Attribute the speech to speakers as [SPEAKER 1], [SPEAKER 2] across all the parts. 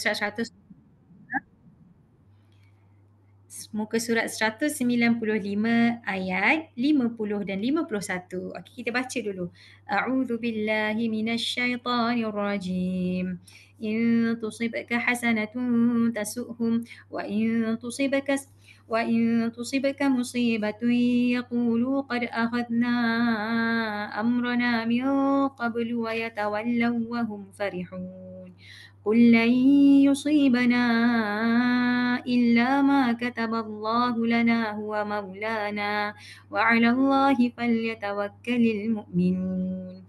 [SPEAKER 1] surat 100, muka surat 195 ayat 50 dan 51. Okey, kita baca dulu. A'udzu billahi minasyaitonir rajim. In tusibka hasanatun tasu'hum wa in tusibka musibatun yaqulu qad akhadna amrana min qablu wa yatawallaw wa hum farihun. قل لن يصيبنا إلا ما كتب الله لنا هو مولانا وعلى الله فليتوكل المؤمنون.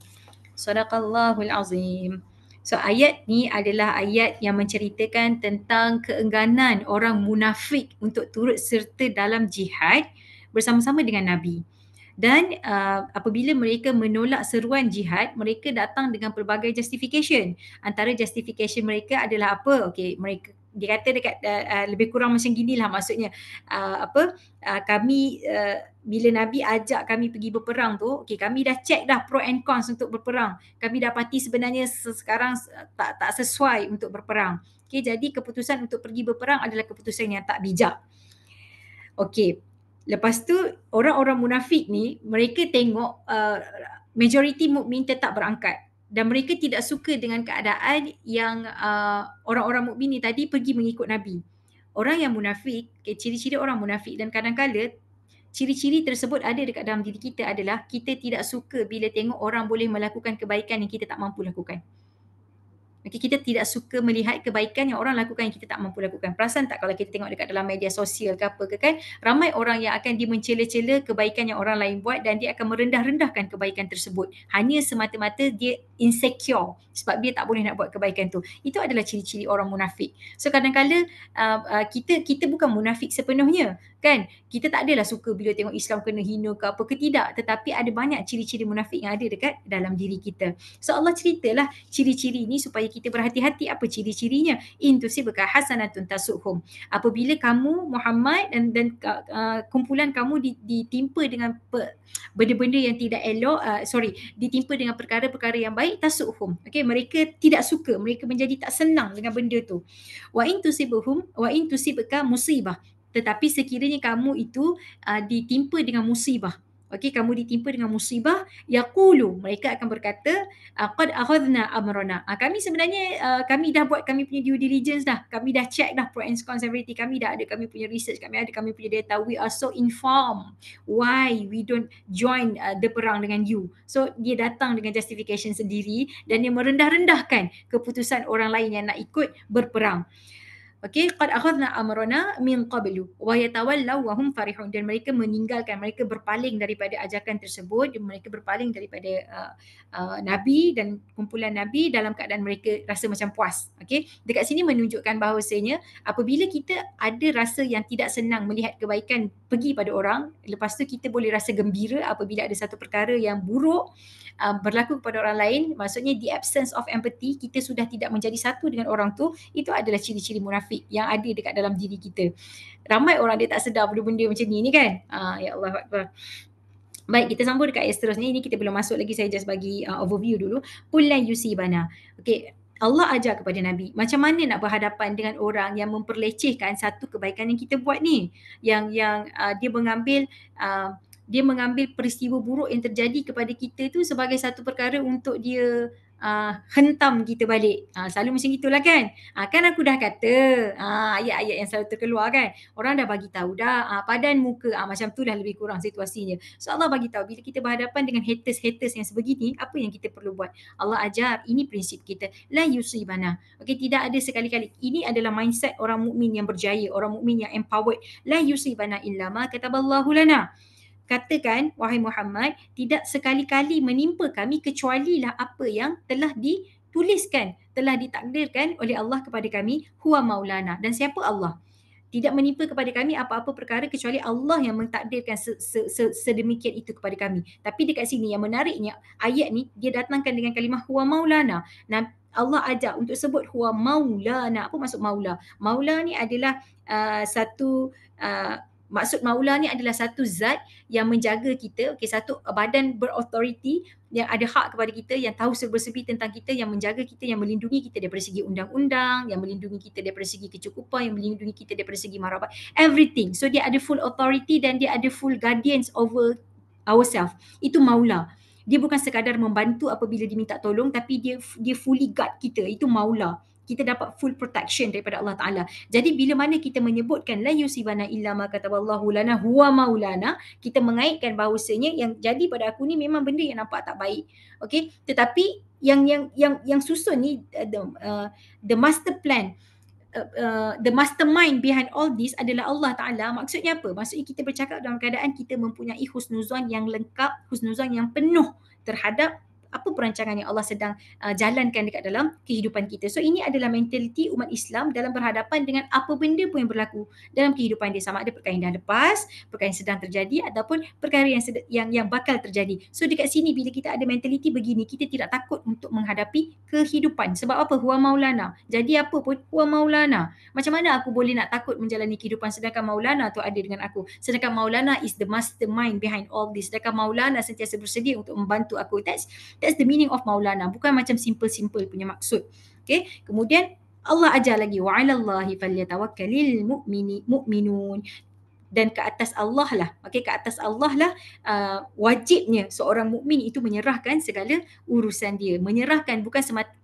[SPEAKER 1] Sadaqallahul Azim. So ayat ni adalah ayat yang menceritakan tentang keengganan orang munafik untuk turut serta dalam jihad bersama-sama dengan Nabi. Dan apabila mereka menolak seruan jihad, mereka datang dengan pelbagai justification. Antara justification mereka adalah apa? Okey, mereka dia kata dekat lebih kurang macam ginilah maksudnya. Kami bila Nabi ajak kami pergi berperang tu, okey, kami dah check dah pro and cons untuk berperang. Kami dapati sebenarnya sekarang tak sesuai untuk berperang. Okey, jadi keputusan untuk pergi berperang adalah keputusan yang tak bijak. Okey. Lepas tu orang-orang munafik ni mereka tengok majoriti mukmin tetap berangkat dan mereka tidak suka dengan keadaan yang orang-orang mukmin ni tadi pergi mengikut Nabi. Orang yang munafik, ciri-ciri orang munafik dan kadang-kala ciri-ciri tersebut ada dekat dalam diri kita adalah kita tidak suka bila tengok orang boleh melakukan kebaikan yang kita tak mampu lakukan. Okay, kita tidak suka melihat kebaikan yang orang lakukan yang kita tak mampu lakukan. Perasan tak kalau kita tengok dekat dalam media sosial ke apa ke kan, ramai orang yang akan dia mencela-cela kebaikan yang orang lain buat dan dia akan merendah-rendahkan kebaikan tersebut. Hanya semata-mata dia insecure sebab dia tak boleh nak buat kebaikan tu. Itu adalah ciri-ciri orang munafik. So kadang-kadang kita bukan munafik sepenuhnya kan. Kita tak adalah suka bila tengok Islam kena hina ke apa ke, tidak. Tetapi ada banyak ciri-ciri munafik yang ada dekat dalam diri kita. So Allah ceritalah ciri-ciri ni supaya kita berhati-hati. Apa ciri-cirinya? In tusibka hasanatun tasuhum. Apabila kamu Muhammad dan kumpulan kamu ditimpa dengan benda-benda yang tidak elok, ditimpa dengan perkara-perkara yang baik, tasuhum. Okey, mereka tidak suka, mereka menjadi tak senang dengan benda tu. Wa in tusibka musibah. Tetapi sekiranya kamu itu ditimpa dengan musibah, okey, kamu ditimpa dengan musibah, yaqulu, mereka akan berkata, qad akhadna amrana. Kami sebenarnya kami dah buat kami punya due diligence dah. Kami dah check dah pro and cons everything. Kami dah ada kami punya research, kami ada kami punya data. We are so informed. Why we don't join the perang dengan you? So dia datang dengan justification sendiri dan dia merendah-rendahkan keputusan orang lain yang nak ikut berperang. Okey, qad akhadna amrana min qablu wa yatawallaw wa hum farihun, dan mereka meninggalkan, mereka berpaling daripada ajakan tersebut, mereka berpaling daripada Nabi dan kumpulan Nabi dalam keadaan mereka rasa macam puas. Okey, dekat sini menunjukkan bahawasanya apabila kita ada rasa yang tidak senang melihat kebaikan pergi pada orang, lepas tu kita boleh rasa gembira apabila ada satu perkara yang buruk berlaku kepada orang lain, maksudnya the absence of empathy, kita sudah tidak menjadi satu dengan orang tu, itu adalah ciri-ciri munafik yang ada dekat dalam diri kita. Ramai orang dia tak sedar benda-benda macam ni kan. Ya Allah Akbar. Baik, kita sambung dekat ayat seterusnya. Ini kita belum masuk lagi, saya just bagi overview dulu. Qul lan yusibana. Okey, Allah ajar kepada Nabi, macam mana nak berhadapan dengan orang yang memperlecehkan satu kebaikan yang kita buat ni, yang dia mengambil peristiwa buruk yang terjadi kepada kita tu sebagai satu perkara untuk dia hentam kita balik. Selalu macam gitulah kan. Kan aku dah kata, ayat-ayat yang selalu terkeluar kan. Orang dah bagi tahu dah, padan muka, macam tu lah lebih kurang situasinya. So Allah bagi tahu bila kita berhadapan dengan haters yang sebegini, apa yang kita perlu buat? Allah ajar, ini prinsip kita. La yusibana. Okey, tidak ada sekali-kali. Ini adalah mindset orang mukmin yang berjaya, orang mukmin yang empowered. La yusibana illa ma kataballahu lana. Katakan, wahai Muhammad, tidak sekali-kali menimpa kami kecualilah apa yang telah dituliskan, telah ditakdirkan oleh Allah kepada kami, huwa maulana. Dan siapa Allah? Tidak menimpa kepada kami apa-apa perkara kecuali Allah yang mentakdirkan sedemikian itu kepada kami. Tapi dekat sini yang menariknya, ayat ni dia datangkan dengan kalimah huwa maulana. Allah ajar untuk sebut huwa maulana. Apa maksud maula? Maula ni adalah Maksud maula ni adalah satu zat yang menjaga kita, satu badan berautoriti yang ada hak kepada kita, yang tahu serba-serbi tentang kita, yang menjaga kita, yang melindungi kita daripada segi undang-undang, yang melindungi kita daripada segi kecukupan, yang melindungi kita daripada segi martabat, everything. So dia ada full authority dan dia ada full guardians over ourselves. Itu maula. Dia bukan sekadar membantu apabila diminta tolong, tapi dia fully guard kita. Itu maula. Kita dapat full protection daripada Allah Ta'ala. Jadi bila mana kita menyebutkan la yusibana illa ma kataballahu lana huwa maulana, kita mengaitkan bahawasanya yang jadi pada aku ni memang benda yang nampak tak baik. Okey, tetapi yang susun ni the master plan, the mastermind behind all this adalah Allah Ta'ala. Maksudnya apa? Maksudnya kita bercakap dalam keadaan kita mempunyai husnuzan yang lengkap, husnuzan yang penuh terhadap apa perancangan yang Allah sedang jalankan dekat dalam kehidupan kita. So ini adalah mentaliti umat Islam dalam berhadapan dengan apa benda pun yang berlaku dalam kehidupan dia, sama ada perkara yang dah lepas, perkara yang sedang terjadi ataupun perkara yang bakal terjadi. So dekat sini bila kita ada mentaliti begini, kita tidak takut untuk menghadapi kehidupan. Sebab apa? Huwa maulana. Jadi apa pun huwa maulana. Macam mana aku boleh nak takut menjalani kehidupan sedangkan maulana tu ada dengan aku? Sedangkan maulana is the mastermind behind all this. Sedangkan maulana sentiasa bersedia untuk membantu aku. That's the meaning of maulana. Bukan macam simple-simple punya maksud. Okay. Kemudian Allah ajar lagi, wa 'alallahi falyatawakkalul mu'minun. Dan ke atas Allah lah, ke atas Allah lah wajibnya seorang mukmin itu menyerahkan segala urusan dia. Menyerahkan bukan semata,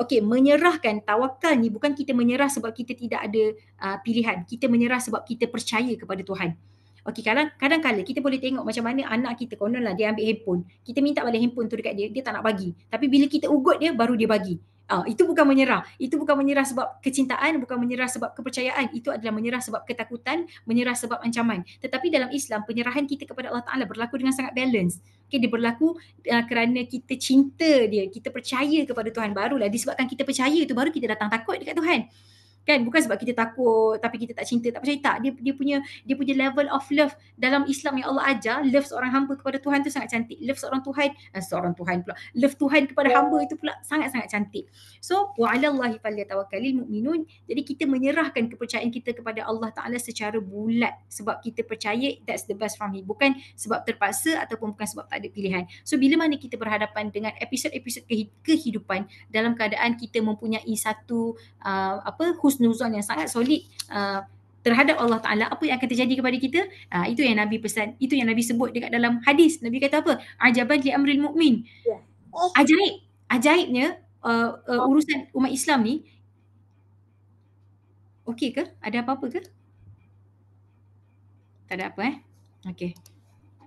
[SPEAKER 1] menyerahkan, tawakal ni bukan kita menyerah sebab kita tidak ada pilihan. Kita menyerah sebab kita percaya kepada Tuhan. Kadang-kadang kita boleh tengok macam mana anak kita, konon lah dia ambil handphone. Kita minta balik handphone tu dekat dia, dia tak nak bagi. Tapi bila kita ugut dia, baru dia bagi. Itu bukan menyerah. Itu bukan menyerah sebab kecintaan, bukan menyerah sebab kepercayaan. Itu adalah menyerah sebab ketakutan, menyerah sebab ancaman. Tetapi dalam Islam, penyerahan kita kepada Allah Ta'ala berlaku dengan sangat balance. Dia berlaku kerana kita cinta dia, kita percaya kepada Tuhan. Barulah disebabkan kita percaya tu, baru kita datang takut dekat Tuhan. Kan, bukan sebab kita takut tapi kita tak cinta, tak percaya, tak. Dia punya level of love dalam Islam yang Allah ajar. Love seorang hamba kepada Tuhan tu sangat cantik. Love seorang Tuhan pula, love Tuhan kepada hamba itu pula sangat-sangat cantik. So wa 'alallahi falyatawakkalul mu'minun. Jadi kita menyerahkan kepercayaan kita kepada Allah Ta'ala secara bulat sebab kita percaya that's the best from him, bukan sebab terpaksa ataupun bukan sebab tak ada pilihan. So bila mana kita berhadapan dengan episod-episod kehidupan dalam keadaan kita mempunyai satu husnuzan yang sangat solid terhadap Allah Ta'ala, apa yang akan terjadi kepada kita? Itu yang Nabi pesan, itu yang Nabi sebut dekat dalam hadis. Nabi kata apa? Ajaban li amril mu'min. Ajaibnya urusan umat Islam ni. Okey ke? Ada apa-apa ke? Tak ada apa Okey.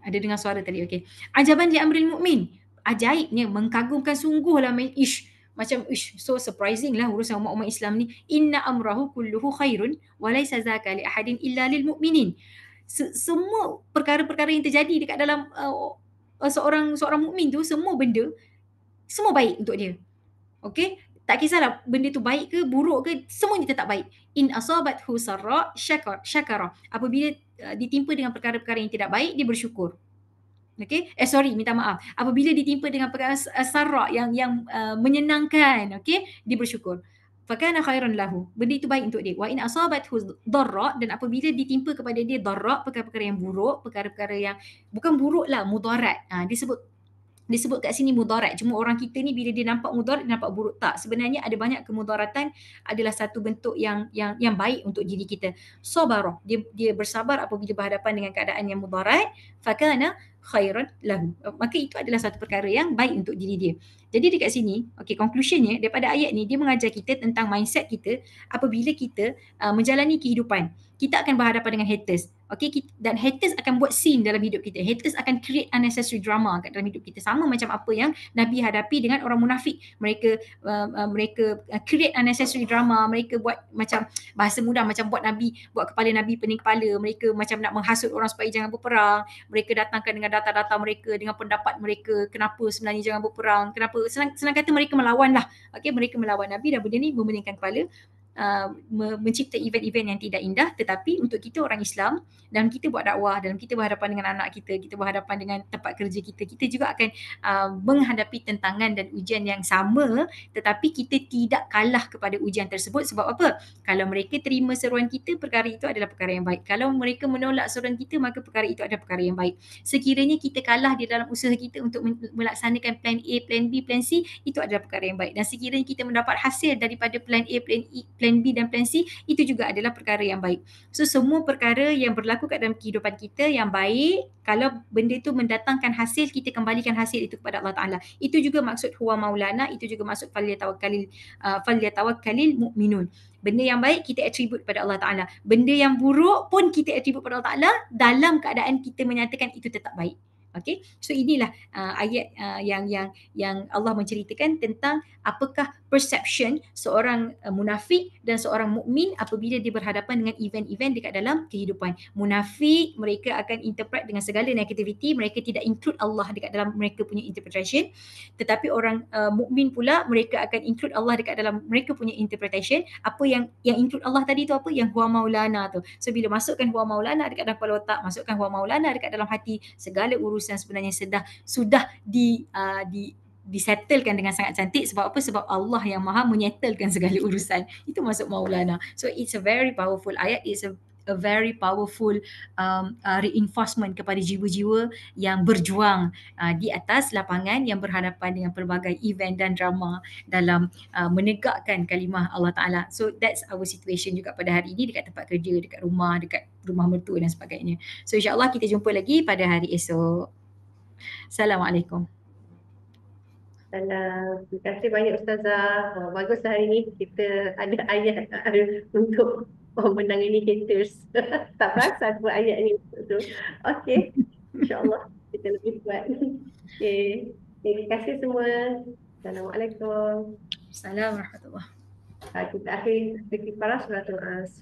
[SPEAKER 1] Ada dengar suara tadi. Okey. Ajaban li amril mu'min. Ajaibnya, mengagumkan sungguhlah macam so surprising lah urusan umat-umat Islam ni. Inna amrahu kulluhu khairun wa laysa zaka li ahadin illa lil mu'minin. Semua perkara-perkara yang terjadi dekat dalam seorang mukmin tu, semua benda semua baik untuk dia. Okey, tak kisahlah benda tu baik ke buruk ke, semuanya tetap baik. In asabathu sarra syakara. Apabila ditimpa dengan perkara-perkara yang tidak baik, dia bersyukur. Okey, minta maaf. Apabila ditimpa dengan perkara sarra yang menyenangkan, okey, dia bersyukur. Fakana khairan lahu. Benda itu baik untuk dia. Wa in asabathu darra, dan apabila ditimpa kepada dia darra, perkara-perkara yang buruk, perkara-perkara yang bukan buruk lah, mudarat. Disebut kat sini mudarat. Cuma orang kita ni bila dia nampak mudarat, dia nampak buruk. Tak, sebenarnya ada banyak kemudaratan adalah satu bentuk yang baik untuk diri kita. Sabarah, dia bersabar apabila berhadapan dengan keadaan yang mudarat. Fakana khairan lahu. Maka itu adalah satu perkara yang baik untuk diri dia. Jadi dekat sini, conclusionnya daripada ayat ni, dia mengajar kita tentang mindset kita apabila kita menjalani kehidupan. Kita akan berhadapan dengan haters. Dan haters akan buat scene dalam hidup kita. Haters akan create unnecessary drama kat dalam hidup kita. Sama macam apa yang Nabi hadapi dengan orang munafik. Mereka create unnecessary drama. Mereka buat macam, bahasa mudah, macam buat kepala Nabi pening kepala. Mereka macam nak menghasut orang supaya jangan berperang. Mereka datangkan dengan data-data mereka, dengan pendapat mereka, kenapa sebenarnya jangan berperang, kenapa, senang kata mereka melawan lah. Mereka melawan Nabi dan benda ni memeningkan kepala mencipta event-event yang tidak indah, tetapi untuk kita orang Islam, dalam kita buat dakwah, dalam kita berhadapan dengan anak kita berhadapan dengan tempat kerja kita, kita juga akan menghadapi tentangan dan ujian yang sama, tetapi kita tidak kalah kepada ujian tersebut. Sebab apa? Kalau mereka terima seruan kita, perkara itu adalah perkara yang baik. Kalau mereka menolak seruan kita, maka perkara itu adalah perkara yang baik. Sekiranya kita kalah di dalam usaha kita untuk melaksanakan plan A, plan B, plan C, itu adalah perkara yang baik. Dan sekiranya kita mendapat hasil daripada plan A, plan E, plan B dan plan C, itu juga adalah perkara yang baik. So semua perkara yang berlaku kat dalam kehidupan kita yang baik, kalau benda itu mendatangkan hasil, kita kembalikan hasil itu kepada Allah Ta'ala. Itu juga maksud huwa maulana, itu juga maksud falyatawakkalil mu'minun. Benda yang baik kita attribute pada Allah Ta'ala. Benda yang buruk pun kita attribute pada Allah Ta'ala dalam keadaan kita menyatakan itu tetap baik. Okay, so inilah ayat yang Allah menceritakan tentang apakah perception seorang munafik dan seorang mukmin apabila dia berhadapan dengan event-event dekat dalam kehidupan. Munafik, mereka akan interpret dengan segala negativity, mereka tidak include Allah dekat dalam mereka punya interpretation. Tetapi orang mukmin pula, mereka akan include Allah dekat dalam mereka punya interpretation. Apa yang include Allah tadi tu apa? Yang huwa maulana tu. So bila masukkan huwa maulana dekat dalam kepala otak, masukkan huwa maulana dekat dalam hati, segala urusan sebenarnya sudah disettlekan dengan sangat cantik. Sebab apa? Sebab Allah yang maha menyettlekan segala urusan. Itu masuk maulana. So it's a very powerful ayat. It's a very powerful reinforcement kepada jiwa-jiwa yang berjuang di atas lapangan, yang berhadapan dengan pelbagai event dan drama dalam menegakkan kalimah Allah Ta'ala. So that's our situation juga pada hari ini dekat tempat kerja, dekat rumah mertua dan sebagainya. So insyaAllah kita jumpa lagi pada hari esok. Assalamualaikum.
[SPEAKER 2] Terima kasih banyak Ustazah. Bagus hari ni kita ada ayat untuk menangani haters. Tak perasan pun ayat ni betul. Okey, insyaAllah kita lebih kuat. Okey, terima kasih semua. Assalamualaikum.
[SPEAKER 1] Assalamualaikum warahmatullahi wabarakatuh.
[SPEAKER 2] Kita akhiri para suratul As.